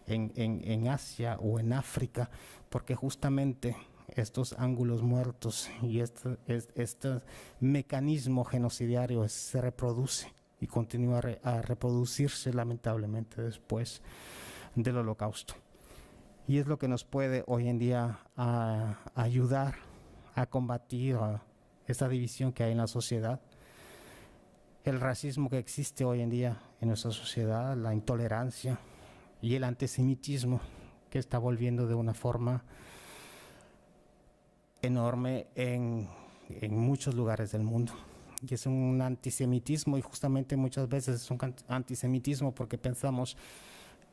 Speaker 2: en Asia o en África, porque justamente estos ángulos muertos y este mecanismo genocidario se reproduce y continúa a reproducirse lamentablemente después del Holocausto. Y es lo que nos puede hoy en día ayudar a combatir esta división que hay en la sociedad, el racismo que existe hoy en día en nuestra sociedad, la intolerancia y el antisemitismo que está volviendo de una forma enorme en muchos lugares del mundo. Y es un antisemitismo y justamente muchas veces es un antisemitismo porque pensamos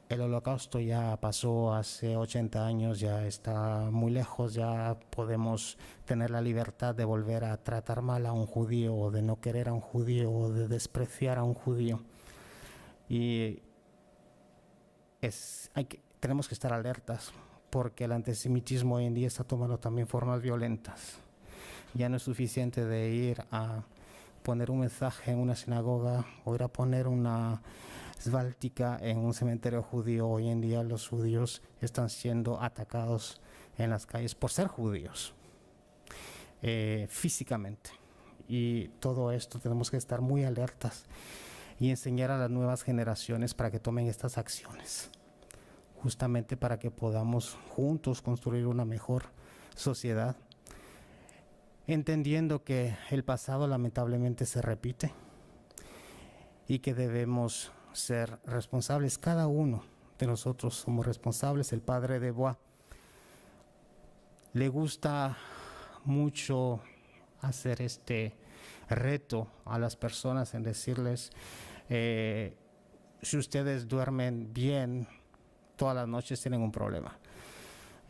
Speaker 2: el Holocausto ya pasó hace 80 años, ya está muy lejos, ya podemos tener la libertad de volver a tratar mal a un judío o de no querer a un judío o de despreciar a un judío. Y tenemos que estar alertas porque el antisemitismo hoy en día está tomando también formas violentas. Ya no es suficiente de ir a poner un mensaje en una sinagoga o ir a poner una svástica en un cementerio judío. Hoy en día los judíos están siendo atacados en las calles por ser judíos, físicamente. Y todo esto tenemos que estar muy alertas y enseñar a las nuevas generaciones para que tomen estas acciones, justamente para que podamos juntos construir una mejor sociedad, entendiendo que el pasado lamentablemente se repite y que debemos ser responsables. Cada uno de nosotros somos responsables. El padre de Bois le gusta mucho hacer este reto a las personas en decirles, si ustedes duermen bien, todas las noches tienen un problema.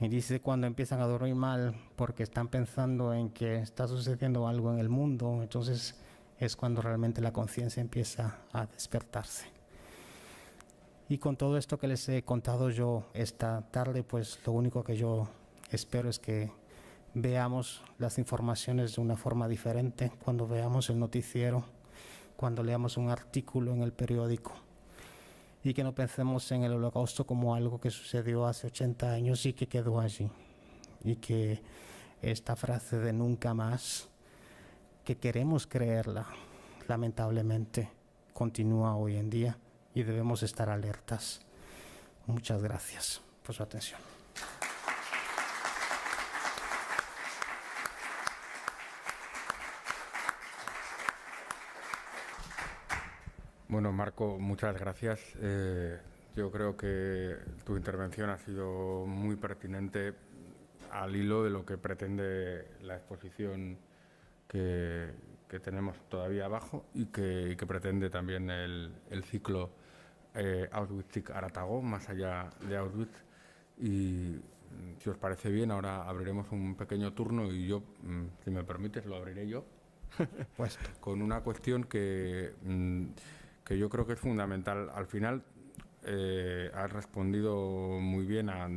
Speaker 2: Y dice cuando empiezan a dormir mal porque están pensando en que está sucediendo algo en el mundo, entonces es cuando realmente la conciencia empieza a despertarse. Y con todo esto que les he contado yo esta tarde, pues lo único que yo espero es que veamos las informaciones de una forma diferente, cuando veamos el noticiero, cuando leamos un artículo en el periódico, y que no pensemos en el Holocausto como algo que sucedió hace 80 años y que quedó allí. Y que esta frase de nunca más, que queremos creerla, lamentablemente continúa hoy en día y debemos estar alertas. Muchas gracias por su atención.
Speaker 1: Bueno, Marco, muchas gracias. Yo creo que tu intervención ha sido muy pertinente al hilo de lo que pretende la exposición que tenemos todavía abajo y que pretende también el ciclo Auschwitz Aratago, más allá de Auschwitz. Y si os parece bien, ahora abriremos un pequeño turno y yo, si me permites, lo abriré yo,
Speaker 2: Pues,
Speaker 1: con una cuestión que yo creo que es fundamental. Al final, has respondido muy bien a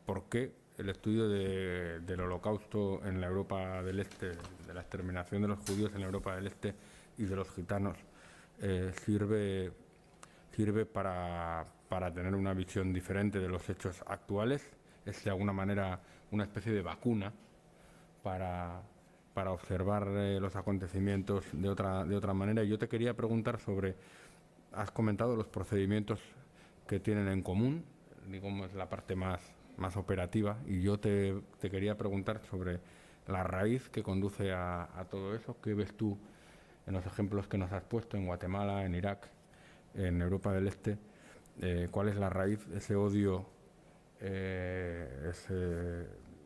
Speaker 1: por qué el estudio del Holocausto en la Europa del Este, de la exterminación de los judíos en la Europa del Este y de los gitanos, sirve para tener una visión diferente de los hechos actuales. Es de alguna manera una especie de vacuna para observar los acontecimientos de otra manera. Y yo te quería preguntar sobre, has comentado los procedimientos que tienen en común, digamos, es la parte más operativa, y yo te quería preguntar sobre la raíz que conduce a todo eso. ¿Qué ves tú en los ejemplos que nos has puesto en Guatemala, en Irak, en Europa del Este? ¿Cuál es la raíz, ese odio,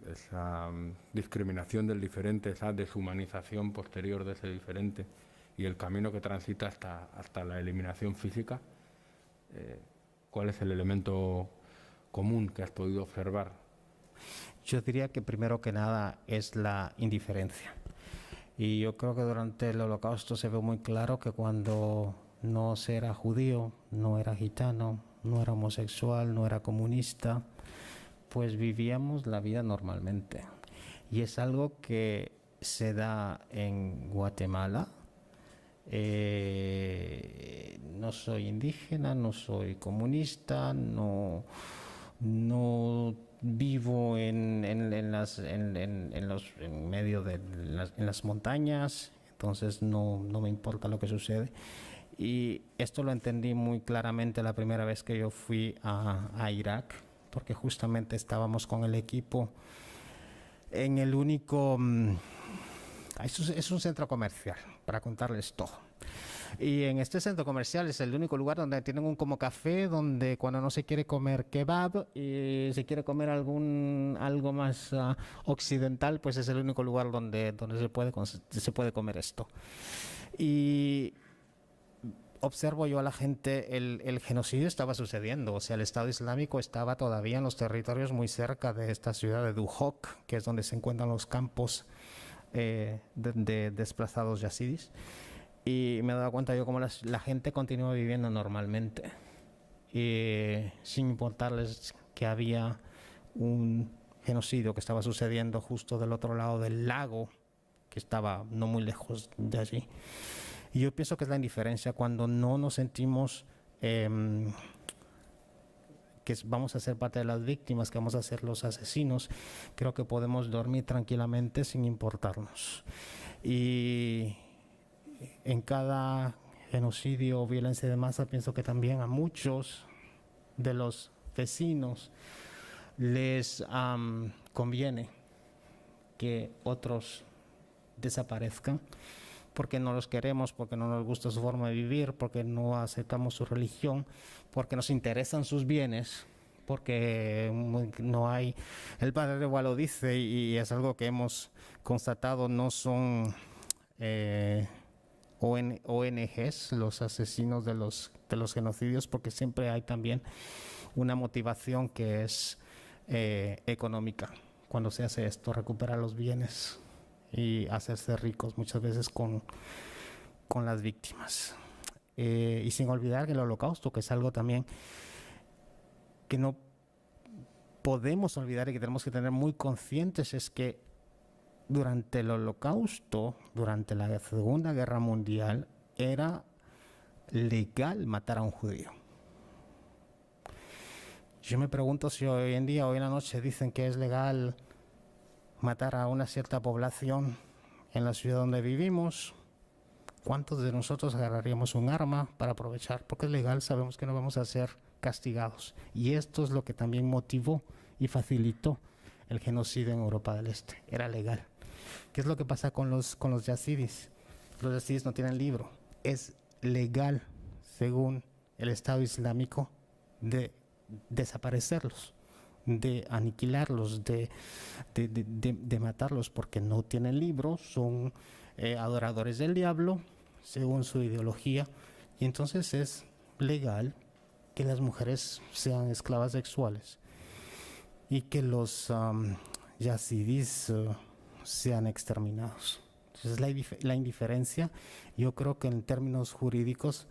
Speaker 1: esa discriminación del diferente, esa deshumanización posterior de ese diferente y el camino que transita hasta la eliminación física? ¿Cuál es el elemento común que has podido observar?
Speaker 2: yo diría que primero que nada es la indiferencia. Y yo creo que durante el Holocausto se ve muy claro que cuando no se era judío, no era gitano, no era homosexual, no era comunista, pues vivíamos la vida normalmente. Y es algo que se da en Guatemala. No soy indígena, no soy comunista, no vivo en medio de las montañas, entonces no me importa lo que sucede. Y esto lo entendí muy claramente la primera vez que yo fui a Irak, porque justamente estábamos con el equipo en el único... es un centro comercial, para contarles todo. Y en este centro comercial es el único lugar donde tienen un como café, donde cuando no se quiere comer kebab y se quiere comer algo más occidental, pues es el único lugar donde se puede comer esto. Y observo yo a la gente, el genocidio estaba sucediendo, o sea, el Estado Islámico estaba todavía en los territorios muy cerca de esta ciudad de Duhok, que es donde se encuentran los campos de desplazados yazidis. Y me he dado cuenta yo cómo la gente continúa viviendo normalmente, sin importarles que había un genocidio que estaba sucediendo justo del otro lado del lago, que estaba no muy lejos de allí. Y yo pienso que es la indiferencia cuando no nos sentimos que vamos a ser parte de las víctimas, que vamos a ser los asesinos. Creo que podemos dormir tranquilamente sin importarnos. Y en cada genocidio o violencia de masa pienso que también a muchos de los vecinos les conviene que otros desaparezcan, porque no los queremos, porque no nos gusta su forma de vivir, porque no aceptamos su religión, porque nos interesan sus bienes, porque no hay... El padre de Bois lo dice y es algo que hemos constatado, no son ONGs los asesinos de los genocidios, porque siempre hay también una motivación que es económica. Cuando se hace esto, recuperar los bienes y hacerse ricos muchas veces con las víctimas. Y sin olvidar el Holocausto, que es algo también que no podemos olvidar y que tenemos que tener muy conscientes, es que durante el Holocausto, durante la Segunda Guerra Mundial, era legal matar a un judío. Yo me pregunto si hoy en día, hoy en la noche, dicen que es legal matar a una cierta población en la ciudad donde vivimos, ¿Cuántos de nosotros agarraríamos un arma para aprovechar? Porque es legal, sabemos que no vamos a ser castigados. Y esto es lo que también motivó y facilitó el genocidio en Europa del Este. Era legal. ¿Qué es lo que pasa con los yazidis? Los yazidis no tienen libro. Es legal, según el Estado Islámico, de desaparecerlos, de aniquilarlos, de matarlos, porque no tienen libro, son adoradores del diablo, según su ideología, y entonces es legal que las mujeres sean esclavas sexuales y que los yazidis sean exterminados. Entonces la indiferencia, yo creo que en términos jurídicos,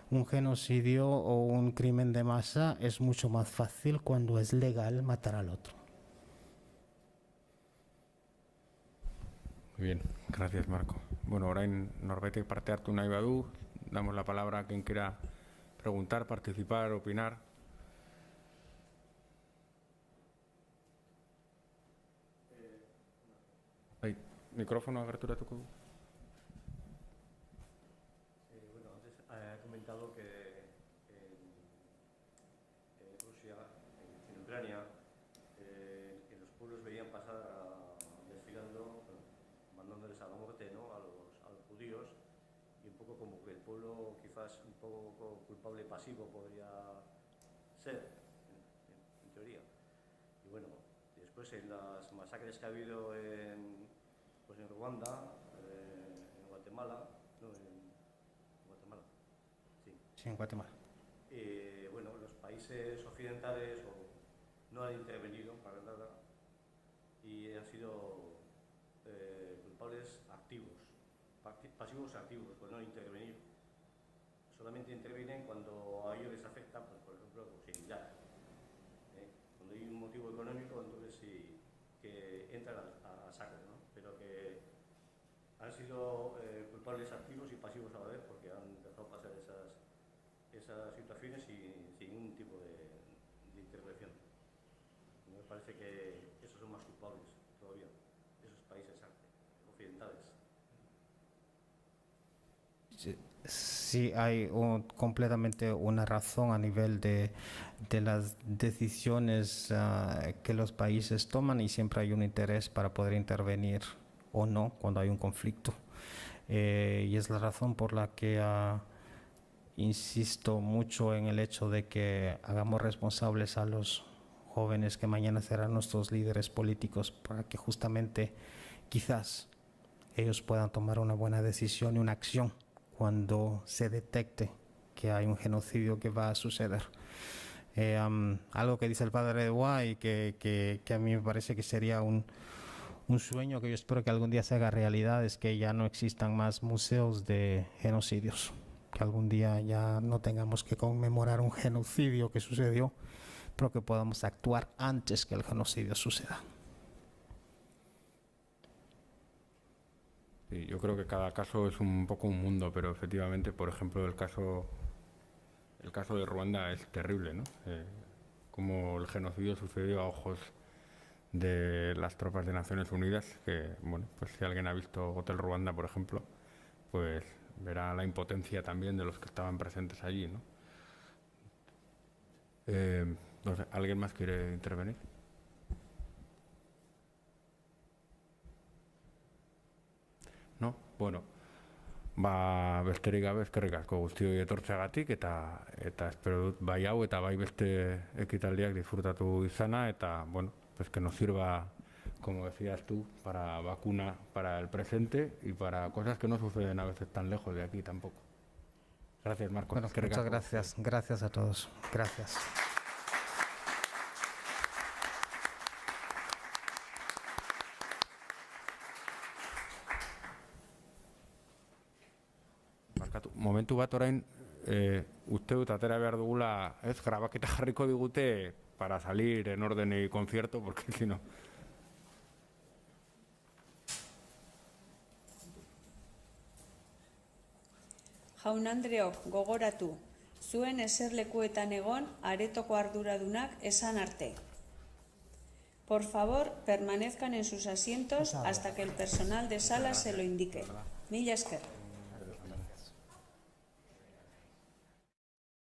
Speaker 2: un genocidio o un crimen de masa es mucho más fácil cuando es legal matar al otro.
Speaker 1: Muy bien, gracias Marco. Bueno, orain norbaitek parte hartu nahi badu, damos la palabra a quien quiera preguntar, participar, opinar. Micrófono agerturatuko du.
Speaker 5: Bueno, antes ha comentado que en Rusia, en Ucrania, que los pueblos veían pasar desfilando, mandándoles a la muerte, ¿no?, a los judíos, y un poco como que el pueblo quizás un poco culpable pasivo podría ser, en teoría. Y bueno, después en las masacres que ha habido en Ruanda, en Guatemala, no, en Guatemala, sí.
Speaker 2: Sí, en Guatemala.
Speaker 5: Bueno, los países occidentales no han intervenido para nada y han sido culpables activos, pasivos activos, por no intervenir. Solamente intervienen cuando a ellos les afecta, pues, por ejemplo, pues, en Irak. Cuando hay un motivo económico, entonces sí que entran a saco, ¿no? Pero que han sido culpables activos y pasivos a la vez, porque han dejado pasar esas situaciones sin ningún tipo de intervención. Me parece que esos son más culpables todavía, esos países occidentales.
Speaker 2: Sí, hay completamente una razón a nivel de las decisiones que los países toman, y siempre hay un interés para poder intervenir o no cuando hay un conflicto. Y es la razón por la que insisto mucho en el hecho de que hagamos responsables a los jóvenes que mañana serán nuestros líderes políticos, para que justamente quizás ellos puedan tomar una buena decisión y una acción cuando se detecte que hay un genocidio que va a suceder. Algo que dice el padre de Guay, que a mí me parece que sería un sueño que yo espero que algún día se haga realidad, es que ya no existan más museos de genocidios, que algún día ya no tengamos que conmemorar un genocidio que sucedió, pero que podamos actuar antes que el genocidio suceda.
Speaker 1: Sí, yo creo que cada caso es un poco un mundo, pero efectivamente, por ejemplo, el caso de Ruanda es terrible, ¿no? Como el genocidio sucedió a ojos de las tropas de Naciones Unidas, que, bueno, pues si alguien ha visto Hotel Ruanda, por ejemplo, pues verá la impotencia también de los que estaban presentes allí, ¿no? No sé, ¿alguien más quiere intervenir? No? Bueno, besterik gabe eskerrik asko guztioi etortzeagatik, eta espero dut bai hau eta bai beste ekitaldiak disfrutatu izana, eta, bueno, pues que nos sirva, como decías tú, para vacuna para el presente y para cosas que no suceden a veces tan lejos de aquí tampoco. Gracias, Marco.
Speaker 2: Bueno, muchas gracias. Gracias a todos. Gracias.
Speaker 1: Momentu bat orain, uste dut atera behar dugula, ez, grabaketa jarriko digute para salir en orden y concierto, porque si no...
Speaker 6: Jaun Andreok, gogoratu, zuen eserlekuetan egon aretoko arduradunak esan arte. Por favor, permanezcan en sus asientos hasta que el personal de sala se lo indique. Mila esker.